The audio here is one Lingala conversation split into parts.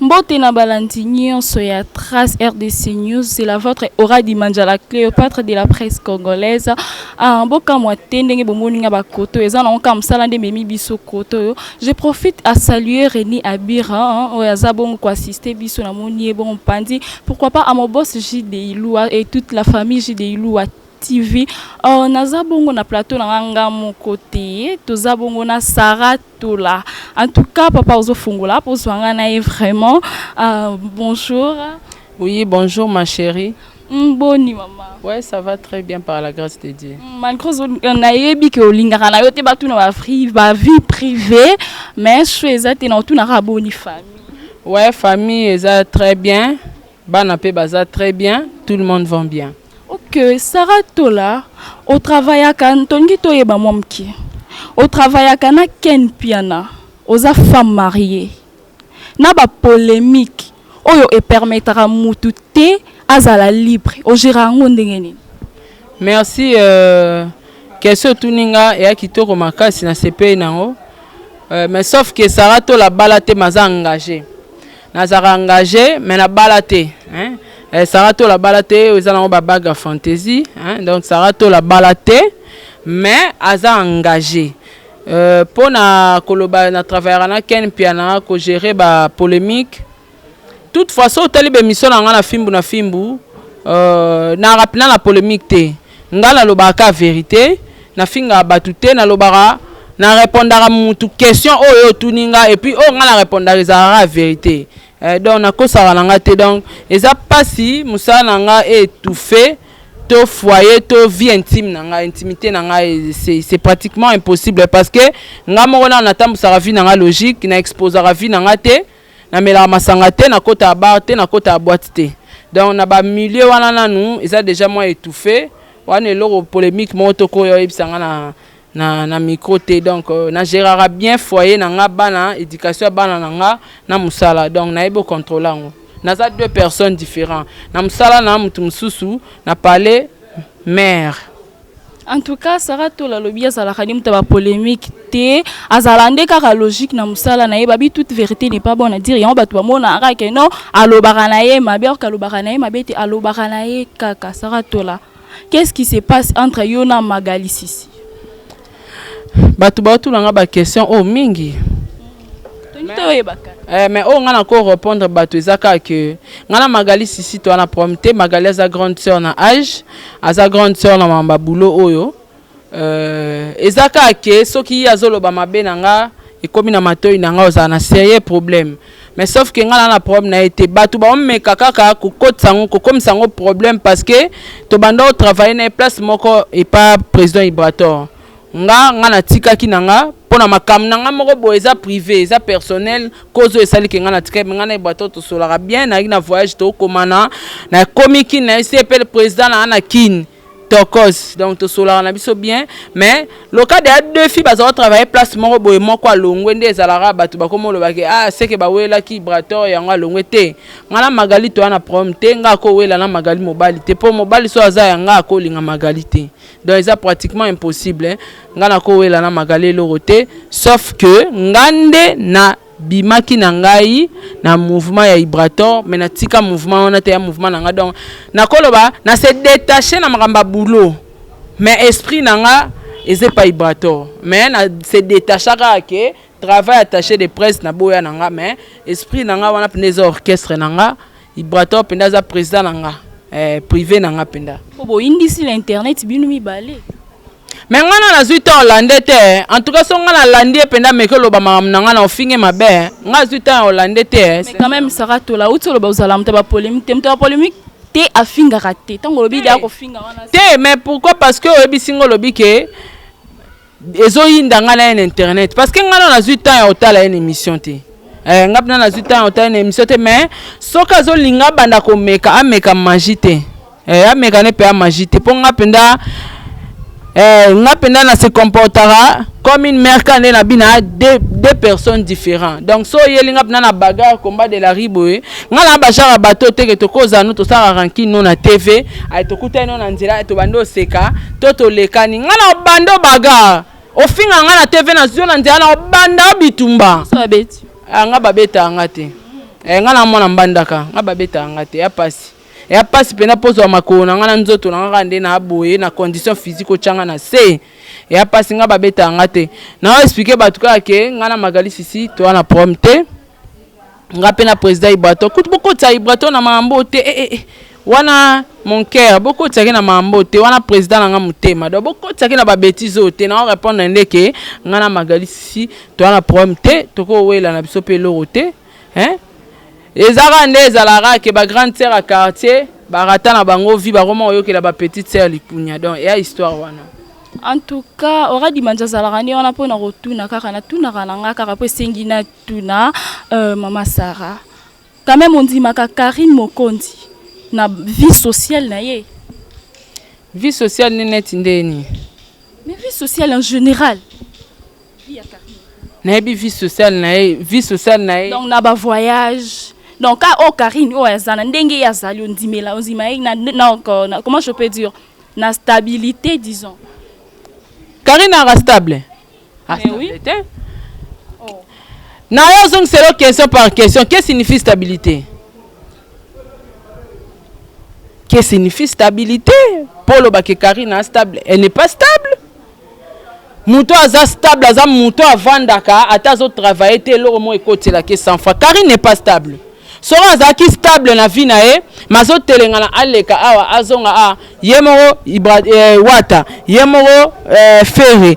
Mbote na balandi nyonso ya Trace RDC News, c'est la vôtre Aura Dimandjala Cléopâtre de la presse congolaise. Mboka mwate ndenge bomoni nga bakoto eza na onka msala nde memi biso koto. Je profite à saluer René Abira oyaza bongo ko assister biso na moni bon pandi. Pourquoi pas à mon boss JD Iloua et toute la famille JD Iloua TV. Naza bongo na plateau na nga mon côté, toza bongo na Sarah Tola. En tout cas, papa ozo fungola pour soanga na vraiment. Bonjour. Oui, bonjour ma chérie. Boni maman. Ouais, ça va très bien par la grâce de Dieu. Malgré na yebi ke olingaka na yote batu na ba vie privée, mais choisa te na tout na boni famille. Ouais, famille eza très bien. Bana pe baza très bien, tout le monde va bien. Ok, Sarah Tola, au travail à Kantongi Toyeba Momki, au travail à Kana Ken Piana, aux femmes mariées. Naba polémique, oyo et permettra mutute azala libre, au girango ndengeni. Merci, question tuninga et akitoko makasi na CP nango. Mais sauf que Sarah Tola balate maza engagé. Nazara engagé, mais na balate, hein. Sarah Tola balate aux allons babaga fantasy, hein? Donc Sarah Tola balate mais aza engagé pour na koloba na travailler na ken piana ko gérer ba polémique toutefois so tali be mission na fimbu na rappeler la polémique te ngala lobaka vérité na finga batute na lobara na répondra mutu question oyo tuninga et puis ngala répondra la vérité. Donc na ko sara nanga te donc eza pasi musala nanga étouffé to foyer to vie intime nanga intimité nanga c'est pratiquement impossible parce que nga mona na tambu sara vie nanga logique na exposera vie nanga te na mela masanga te na kota bar te na kota boîte te donc na ba milieu wana nanu eza déjà moins étouffé wana eloko polémique moto ko yo ibsanga na micro te donc na gérera bien foyer nanga bana éducation bana nanga na musala donc na ebo contrôler ngo naza deux personnes différentes na musala na mutu mususu na parler mère. En tout cas Sarah Tola lobia sala khani muta ba polémique te azalande kaka logique na musala na yeba bi toute vérité n'est pas bonne à dire yon batu ba mona ara ke non alobaka na ye mabe ka lobaka na ye mabe te alobaka na ye kaka Sarah Tola. Qu'est-ce qui se passe entre Yona Magali Sisi? Batu batu langa ba question o mingi. Mais on a encore répondre batu ezaka que ngana Magali Sisi to na prometé Magali za grande sœur na âge, aza grande sœur na mamba boulot oyo. Ezaka que soki azolo ba mabe nanga e komi na matoyi nanga oza na sérieux problème. Mais sauf que ngana na problème na été batu ba meka kaka ko kotsango ko comme sango problème parce que to banda travailler na place moko et pas président Ibrator. Nga na tika kinanga pona makam nanga moko boeza privé eza personnel kozo esali ke nga na tika nga na bato to solara bien na voyage to komana na komiki na CP le président na kin tokos donc to solara na biso bien mais le cas de deux filles bazo travailler place moko boye moko alongwe nde ezalara bato bakomo lo bake c'est que ba wela ki brator yanga longwe te nga na Magali to na problème te nga ko wela na Magali mobali te po mobali so aza yanga ko linga Magali te. Donc c'est pratiquement impossible hein. Ngana ko wela na Magali loroté sauf que ngande na bimaki na ngai na mouvement ya Ibrator mais na tika mouvement on a te mouvement nanga donc na koloba na se détacher na makamba boulot mais esprit nanga eze pas Ibrator mais na se détacher que travail attaché de presse na boya nanga mais esprit nanga wana pneza orchestre nanga Ibrator pneza président nanga privé nanga penda bo indisi l'internet binu mi balé mais ngana na zuita hollandais te en tout cas so ngana landais penda meke loba mam nanga na ofinge mabe nga zuita hollandais te mais quand même Sarah Tola uti loba uzala mta ba polémique te afinga raté tango lobi da ko finga wana te mais pourquoi parce que obi singo lobi ke ezo yinda ngana na internet parce que ngana na zuita otala une émission te ngapna na zuita otala une émission te mais soka zo linga banda ko meka ameka magite ameka ne pe magite po ngapenda na se comportera comme une mère quand elle a bina deux personnes différentes donc so yelinga na bagarre combat de la riboe ngala bachara bateau te que to koza no to sara ranki no na TV ay to kuta no na nzira to bando seka to lekani ngala bando bagarre ofinga ngala TV na zio na nzira na banda bitumba so abeti anga babeta anga te ngana mwana mbandaka nga babeta ngate ya pasi ya pasi pena pozo wa makona ngana nzoto na nga nde na boye na condition physique ochanga na se ya pasi nga babeta ngate na expliquer batuka ke ngana Magali Sisi to na prompte nga pena président Ibrato kutu boko tsa Ibrato na mambo te wana mon cœur boko tsaki na mambo te wana président na nga mutema do boko tsaki na ba bêtises te na répondre ndeke ngana Magali Sisi to na prompte to ko wela na biso pe lorote ezaka nde ezalaka ke ba grande sœur à quartier barata na bango vi baroma oyokela ba petite sœur likunya donc ya histoire wana. En tout cas ora dimanja zalaka ni wana pona rotuna kaka na tuna kananga kaka po sengi na tuna mama Sarah quand même on dit maka Karine Mokonzi na vie sociale na ye. Vie sociale ni net ndeni. Mais vie sociale en général. Vie à Karine. Na vie sociale na ye, vie sociale na ye. Donc na ba voyage. Donc quand Karine o yazana ndenge yazali on dimela on zimaye na comment je peux dire na stabilité disons. Karine est stable. Oui. Oh. Na yo zong c'est la question par question. Qu'est-ce que signifie stabilité? Qu'est-ce que signifie stabilité? Polo ba ke Karine est stable. Elle n'est pas stable. Mouto aza stable, aza mouto avandaka, ata zo travailler te lo mo ekote la ke sans fois. Karine n'est pas stable. Sora azaki stable na vie na ye, mazo telenga na aleka awa azonga a yemoro wata, yemoro ferre,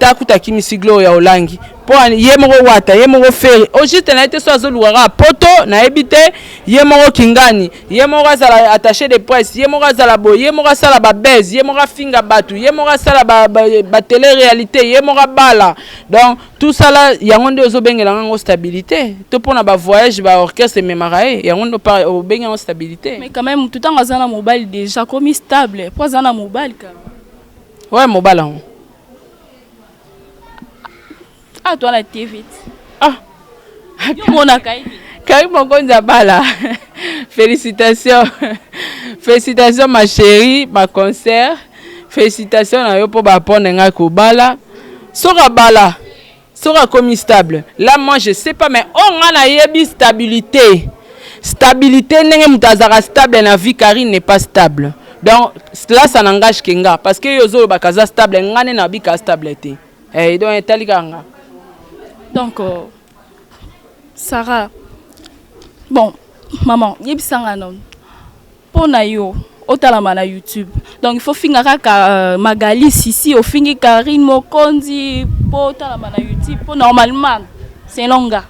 takuta kimisi gloria olangi. Po yemoro wata, yemoro ferre. Ojite na ete so azoluara poto na ebite yemoro kingani, yemoro azala attaché de presse, yemoro azala boy, yemoro sala ba base, yemoro finga batu, yemoro sala ba télé réalité, yemoro bala. Donc tout ça là yango nde ozobengela ngo stabilité. To pona ba voyage ba orchestre memarae, yango ndo pa obenga ngo stabilité. Mais quand même tout temps azana mobile déjà comme stable, pas azana mobile quand même. Ouais, mobile hein. Ah, toi la TV. Ah. Mon akaï. Karine Mokonzi bala. Félicitations. Félicitations ma chérie, ma concert. Félicitations na yo pour ba pondre nga ko bala. Sora bala. Sora comme stable. Là moi je sais pas mais on a yebi stabilité. Stabilité ndenge mutazara stable na vie Karine n'est pas stable. Donc là ça n'engage kenga parce que yozo bakaza stable ngane na bika stabilité. Eh donc etalikanga. Donc, Sarah, bon, maman, yebisanga non. Pour na yo, otalama na YouTube. Donc il faut finir ka Magali Sisi, au fingi Karine Mokonzi, pour otalama na YouTube. Pour normalement, c'est longa.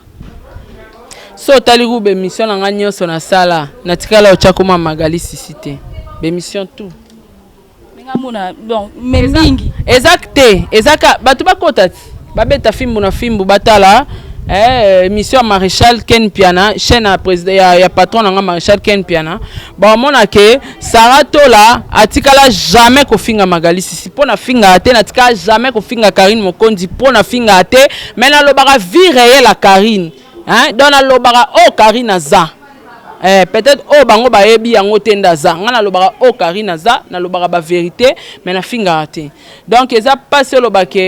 So taliku be mission nga nyonso na sala, na tikala ochakuma Magali Sisi te. Be mission tout. Mengamuna, bon, mengingi. Exacte, exacta, batu bakotati. Babeta fimbu na fimbu batala mission Maréchal Ken Piana chaîne à président ya patron nga Maréchal Ken Piana ba mona ke Sarah Tola atikala jamais ko finga Magali Sisi pona finga ate na tika jamais ko finga Karine Mokonzi pona finga ate mais na lobaka vie réelle à Karine dans na lobaka Karine aza peut-être bango ba yebi yango tenda za ngana lobaka Karine aza na lobaka ba vérité mais na finga ate donc eza passé lobaka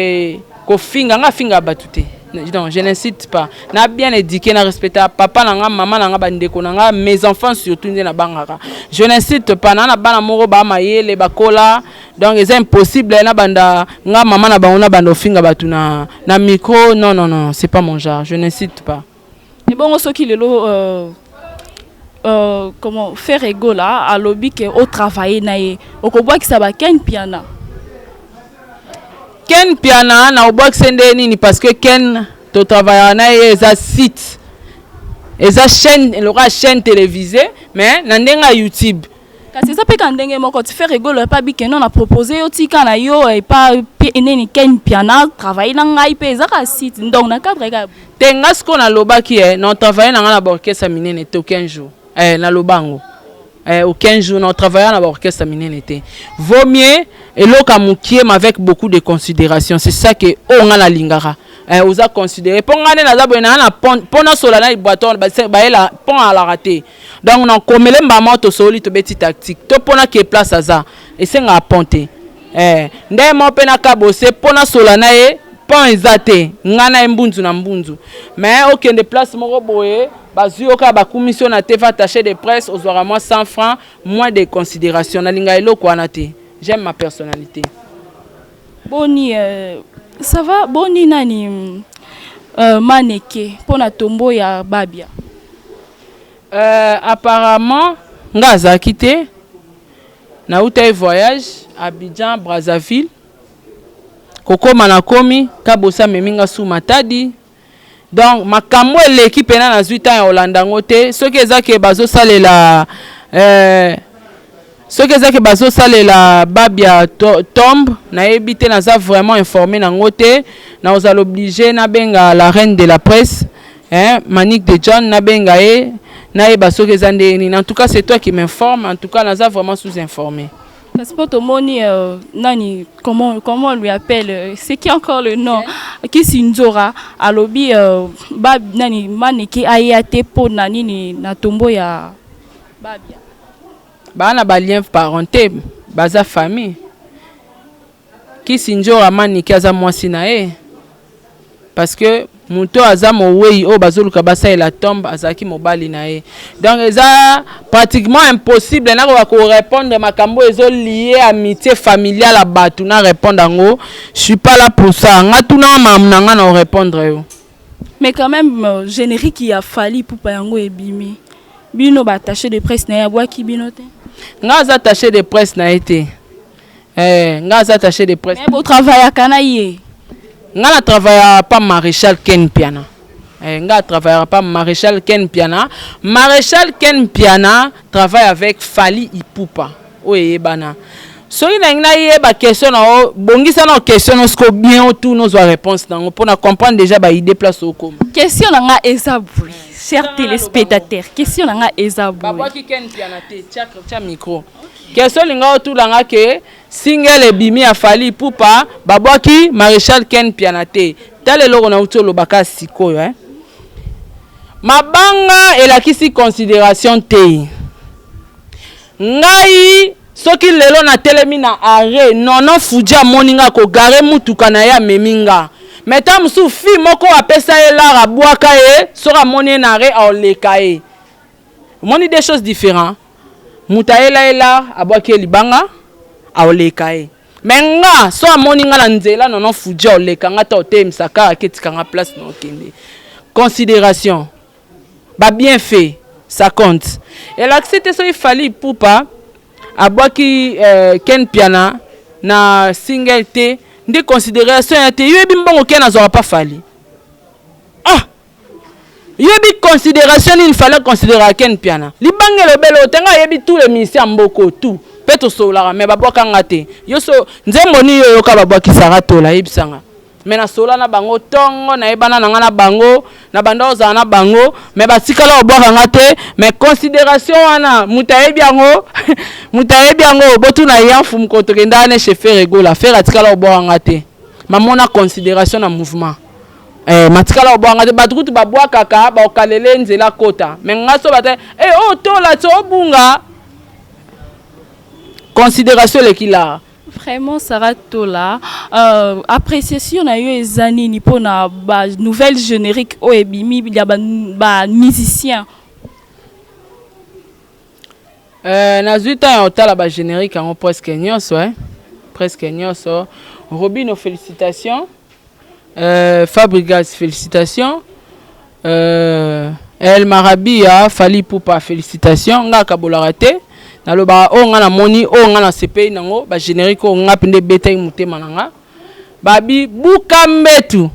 finga nga finga batute. Non, je n'incite pas. Na bien éduqué, na respecté papa nanga, maman nanga bandeko nanga, mes enfants surtout na bangara. Je n'incite pas na bana moro ba mayele bakola. Donc c'est impossible na banda nga maman na bana bando finga batu na micro. Non non non, c'est pas mon genre. Je n'incite pas. Et bon ce qui le comment faire ego là à lobby que au travail na ye. Okoboa ki ça ba ken piana. Ken Piana na obok sende nini parce que Ken to travailler na eza site eza chaîne la chaîne télévisée mais na ndenga YouTube kasi ça peut quand ndenge moko tu fais rigolo pas bi que non a proposé yo tika na yo et pas nini Ken Piana travailler na ngai pe eza ka site donc na cadre ga tenga ce qu'on a lobaki non travailler na ngana orchestre minene to 15 jours na lobango au 15 jours on travaille dans l'orchestre minene te vaut mieux et loka mukie mais avec beaucoup de considération c'est ça que on a la lingara oza considérer pour ngane na zabwe na pona sola na boiton ba la pon à la rater donc on komele mbama to soli to beti tactique to pona ke place aza et c'est nga ponte ndé mo pena kabose pona sola na e pon ezate ngana mbunzu na mbunzu mais aucun de place moko boye bazuyoka ba commission na TV attaché de presse aux aura moins 100 francs moins de considération na linga eloko wana te. J'aime ma personnalité. Boni ça va boni nani maneke pona tombo ya Babia. Apparemment ngaza quitté na uta voyage Abidjan Brazzaville. Koko manakomi kabosa meminga sou matadi. Donc makambo l'équipe na 8 ans Hollanda ngote ceux qui ezaki bazo salela ceux qui ezaki bazo salela Babia tombe na ebité na za vraiment informé na ngote na ozal obligé na benga la reine de la presse Manique de John na benga e na eba ceux qui ezandeni. En tout cas c'est toi qui m'informe, en tout cas na za vraiment sous-informé. Parce que Tomoni, nani, comment on lui appelle, c'est qui encore le nom, qui Sinzora, à lobby, bab nani maneke ayate po nani ni na tombo ya Babia. Ba na ba lien parenté, baza famille. Qui Sinzora maneke aza mwasi na e. Parce que Muto aza mowei o bazoluka basa la tombe azaki mobali na e. Donc eza pratiquement impossible na ko répondre makambo ezo lié amitié familiale à batu na répondre ngo. Je suis pas là pour ça. Ngatuna mamnanga na répondre yo. Mais quand même générique qui a fallu pour payango ebimi. Bino ba attaché de presse na ya bwa ki binote. Ngaza attaché de presse na été. Ngaza attaché de presse. Mais beau travail à Kanaïe. Nga travaille pas Maréchal Ken Piana. Nga travaille pas Maréchal Ken Piana. Maréchal Ken Piana travaille avec Fali Ipupa. Oui, bana. Soki na ngina yeba question na bongisa na question no sko bien tout nos réponses na pour na comprendre déjà ba idée place au com. Question na nga ezabui. Chers téléspectateurs, question na nga ezabui. Baba ki Ken Piana te tia micro. Question linga tout la nga ke single bimi a Fali Ipupa babwaki Maréchal Ken Piana te. Tale loko na utolo baka sikoyo Mabanga elakisi considération te. Ngai soki lelo na telemi na arrêt nono fuja moninga ko gare mutuka na ya meminga. Meta musu fi moko apesa elara bwaka sora moni na arrêt oleka e. Moni des choses différentes. Mutaela ela abwaki libanga oleka e. Menga so moninga na nzela nono fuja oleka ngata otemsaka aketika nga place no kende. Considération. Ba bien fait, ça compte. Et l'accepter so il fallait Ipupa abwaki Ken Piana na single te de considération te yebi mbongo ken azora pas fali. Ah yebi considération il fallait considérer Ken Piana libangelo belo tenga yebi tous les ministères mboko tout peto solara mais babwaka ngate yo so nzembo ni yo ka babwaki saratola yebisanga mais na sola na bango tongo na ebana na ngana bango na banda oza na bango mais batikala obwaka ngate mais considération wana mutayebi yango botu na yanfu mkoto kenda ne chauffeur egola faire atikala obwaka ngate mamona considération na mouvement matikala obwaka ngate batukutu babwaka ka ba okalele nzela kota mais ngaso bata oh tola to bunga considération le kila. Vraiment Sarah Tola appréciation na yo ezani ni pona ba nouvelle générique o ebimi ya ba musicien na 8 ans otala ba générique en presque nyonso presque nyonso. Robino félicitations, Fabregas félicitations, El Marabia Fali Ipupa félicitations nga kabolarate na loba o nga na moni o nga na CPI nango ba générique o nga pende beta mutema nanga babi bukambetu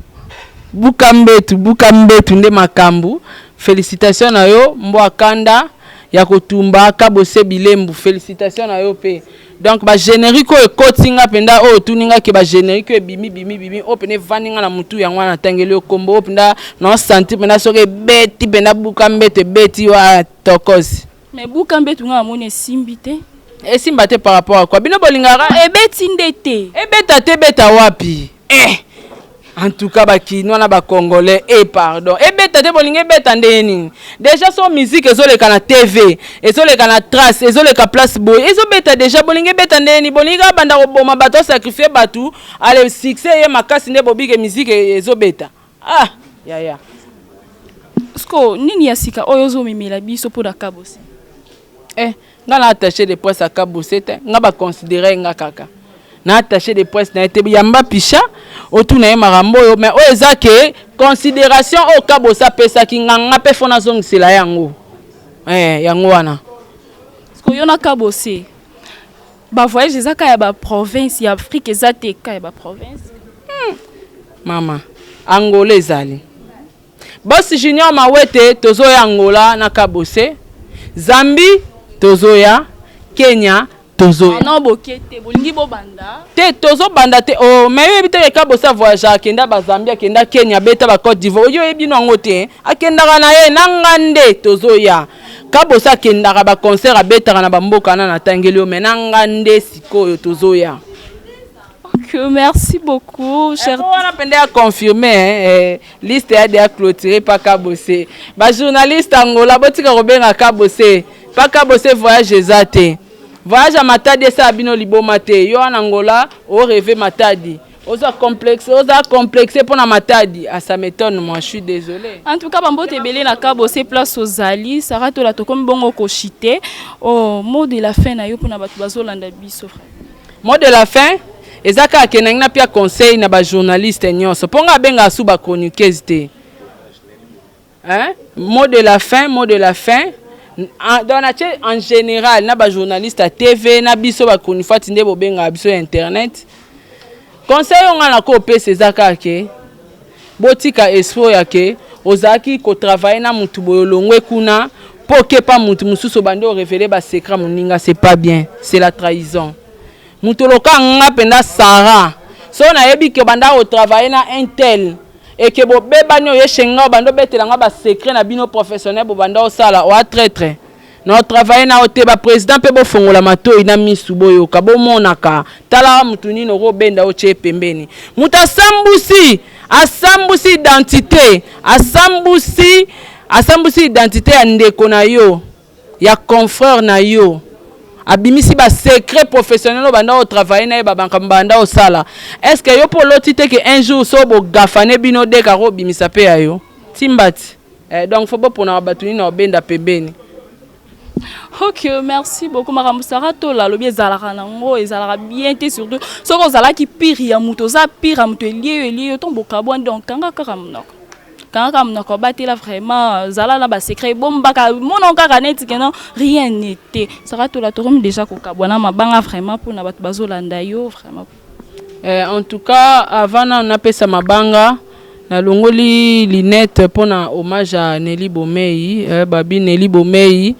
nde makambu félicitations na yo mbo akanda ya kotumba kabose bilembu félicitations na yo pe. Donc ba générique o ekotinga penda o tuninga ke ba générique bimi o pene vaninga na mutu yango na tangeli o kombo penda no senti penda soke beti penda bukambetu beti wa tokosi. Mais Bukambe tu nga amone simbite. Et simbate par rapport à quoi? Bino bolingara ebeti ndete. Ebeta te beta wapi? En tout cas baki non na ba congolais pardon. Ebeta te bolinga beta ndeni. Déjà son musique ezoleka na TV, ezoleka na trace, ezoleka place boy. Ezobeta déjà bolinga beta ndeni bolinga banda ko boma bato sacrifier batu, ale succès ye makasi nde bobike musique ezobeta. Ah, ya. Sko nini ya sika oyo ozomemela biso mpo na Kabose? Nga na attaché de presse à Kabose te nga ba considérer nga kaka na attaché de presse na été yamba picha otu na marambo yo mais o ezake considération o Kabose pesa ki nga pe fona zongisela yango yango wana Sko yo na Kabose ba voyage ezaka ya ba province ya Afrique ezate ka ya ba province mama Angola ezali Boss Junior Mawete tozoya Angola na Kabose Zambie tozoya Kenya tozoya non bokete bolingi bo banda te tozo banda te o mais yo ebite Kabose voyage akenda ba Zambie akenda Kenya beta ba Côte d'Ivoire yo ebino ngote akenda na ye nangande tozoya Kabose akenda ba concert abeta na bamboka na tangeli o menangande sikoyo tozoya. Merci beaucoup, cher. On a pendé à confirmer liste a déjà clôturé par Kabose. Ba journaliste Angola botika robenga Kabose. Pas Kabose voyage ezate. Voyage à Matadi ça bino liboma te. Yo en Angola au rêver Matadi. Oza complexé pour na Matadi. Ah ça m'étonne moi, je suis désolé. En tout cas bambo te belé na Kabose place aux Ali, Sarah to la to comme bongo ko chité. Au mot de la fin na yo pour na batu bazolanda biso frère. Mot de la fin ezaka kenanga pia conseil na ba journaliste nyonso ponga benga su ba chroniqueuse te mot de la fin en général na ba journaliste à TV na biso ba konifati nde bo benga biso internet conseil on na ko pesa ezaka ke botika espoir yake ozaki ko travailler na mutu boyolongwe kuna poke pa mutu mususu bande o révéler ba secret moninga c'est pas bien, c'est la trahison. Mutoloka nga penda Sarah so na yebi ke banda o travailler na intel et que bo beba nyo yeshenga bando betela nga ba secret na bino professionnel bo banda o sala o traître na travailler na ote ba président pe bo fongola matoi na misu boyo ka bo monaka tala mutu nino ro benda o che pembeni muta asambusi identité asambusi identité ya ndeko na yo ya confrère na yo abimisi ba secret professionnel banda o travailler na ba banda o sala est-ce que yo pour l'autre que un jour so bo gafane bino de ka ro bimisa pe ayo timbati donc faut pas pour na batuni na benda pembeni. Ok, merci beaucoup Madame Sarah Tola lobi ezalaka nango ezalaka bien te surtout soko zala ki pire ya muto za pire ya muto lié to bokabwa donc kanga kaka mnoko batela vraiment zala na ba secret bombaka mona kaka neti que non rien n'était Sarah Tola to comme déjà ko kabwana mabanga vraiment pour na batu bazolanda yo vraiment en tout cas avant on a pesa mabanga na longoli linette pour na hommage à Nelly Bomei babi Nelly Bomei.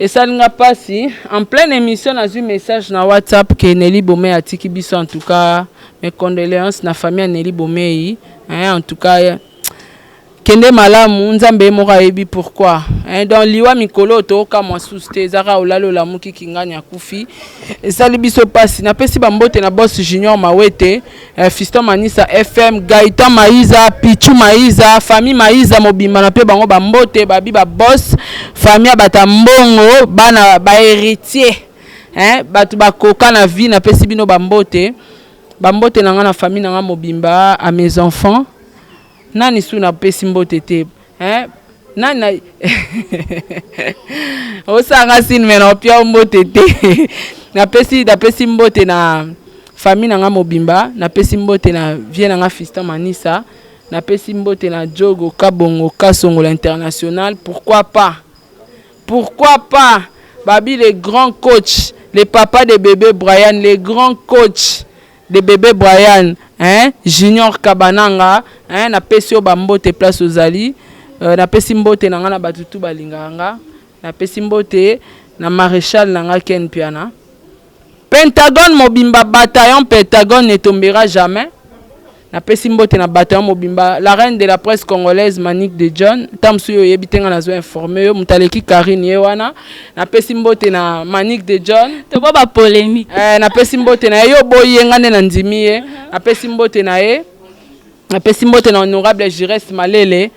Et ça n'a pas si en pleine émission dans un message na WhatsApp que Nelly Bomei a tiki biso en tout cas mes condoléances na famille Nelly Bomei en tout cas kende malamu nzambe mora yebi pourquoi dans liwa mikolo to ka mwa suste zara olalo la muki kinganya kufi et ça libiso passe na pesi bambote na boss Junior Mawete Fiston Manisa FM Gaëtan Maiza Pichu Maiza famille Maiza mobimba na pe bango bambote babi ba boss famille batambongo bana ba héritier batu bakoka na vie na pesi bino bambote na nga famille na nga mobimba à mes enfants nani su na pesi mbote te nani osanga sin mena pia mbote te na pesi mbote na famille na nga mobimba na pesi mbote na vie na nga Fiston Manisa na pesi mbote na Jogo Kabongo Kasongo l'international pourquoi pas babi les grands coachs les papas de bébé Brian les grands coachs de bébé Brian Junior Kabananga na pesi o bambote place ozali na pesi mbote na nga na batutu balinganga na pesi mbote na maréchal na nga Ken Piana Pentagone mobimba bataillon Pentagone ne tombera jamais na pesi mbote na bataillon mobimba la reine de la presse congolaise Manique de John tamsu yo yebitenga na zo informer yo mutaleki Karine yewana na pesi mbote na Manique de John to ba polémique na pesi mbote na yo boyenga ne na ndimiye na pesi mbote na ye na pesi mbote na honorable Jires Malele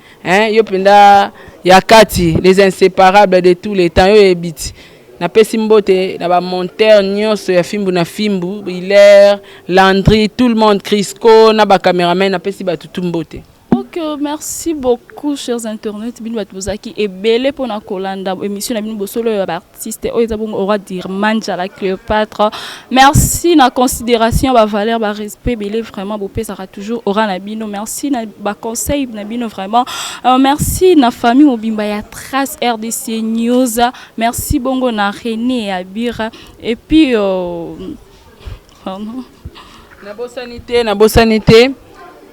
yo penda yakati les inséparables de tous les temps yo ebiti na pesi mbote na ba monteur nyonso ya fimbu na fimbu Hilaire Landry tout le monde Crisco na ba cameraman na pesi ba tutu mbote. Ok, merci beaucoup, chers internautes. Bino batuzaki et belé pour na kolanda émission na bino bosolo ya artiste o ezabongo aura dire manja la Cléopâtre. Merci na considération ba valeur ba respect belé vraiment bopé ça toujours aura na bino. Merci na ba conseil na bino vraiment. Merci na famille mobimba ya Trace RDC News. Merci bongo na René Abira et puis pardon. Na bosanité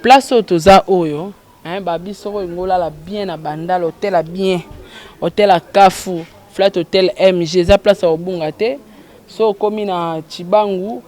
place otoza oyo hein babi soko ngola la bien na bandal hôtel a bien hôtel a Kafu flat hôtel MG za place au bungate so komi na Chibangu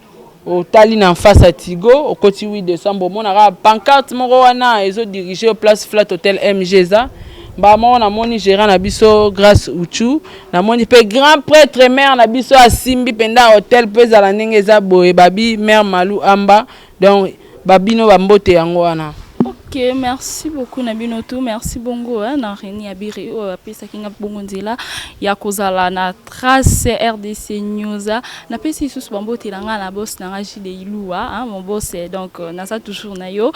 otali na face à Tigo au koti 8 décembre monaka pancarte moko wana ezo diriger place flat hôtel MG za ba na moni gérant na biso grâce Uchu na moni pe grand prêtre mère na biso asimbi penda hôtel peza la ndenge za boye babi mère Malou Amba donc babino bambote yango wana. Ok, merci beaucoup Nabino tout, merci bongo na Reni Abiri pesa kinga bongo nzela ya kozala na Trace RDC News na pesi sous bambote langa na boss na Jide Ilua mon boss donc na ça toujours na yo